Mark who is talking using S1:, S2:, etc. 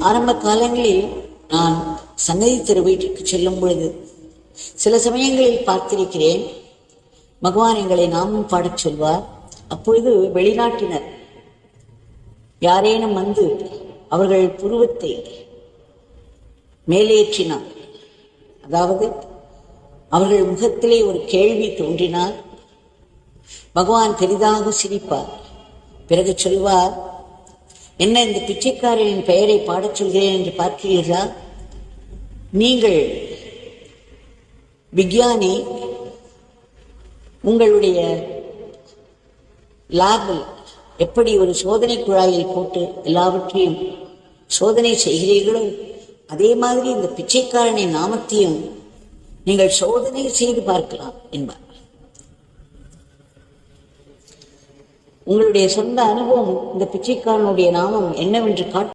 S1: ஆரம்ப காலங்களில் நான் சன்னதி தெரு வீட்டிற்கு செல்லும் பொழுது சில சமயங்களில் பார்த்திருக்கிறேன். பகவான் எங்களை நாமும் பாடச் சொல்வார். அப்பொழுது வெளிநாட்டினர் யாரேனும் வந்து அவர்கள் புருவத்தை மேலேற்றினார், அதாவது அவர்கள் முகத்திலே ஒரு கேள்வி தோன்றினார், பகவான் பெரிதாக சிரிப்பார். பிறகு சொல்வார், என்ன இந்த பிச்சைக்காரரின் பெயரை பாடச் சொல்கிறேன் என்று பார்க்கிறீர்களா? நீங்கள் விஞ்ஞானி, உங்களுடைய லேபில் எப்படி ஒரு சோதனை குழாயில் போட்டு எல்லாவற்றையும் சோதனை செய்கிறீர்களோ அதே மாதிரி இந்த பிச்சைக்காரனின் நாமத்தையும் நீங்கள் சோதனை செய்து பார்க்கலாம் என்பார். உங்களுடைய சொந்த அனுபவம் இந்த பிச்சைக்காரனுடைய நாமம் என்னவென்று காட்டு.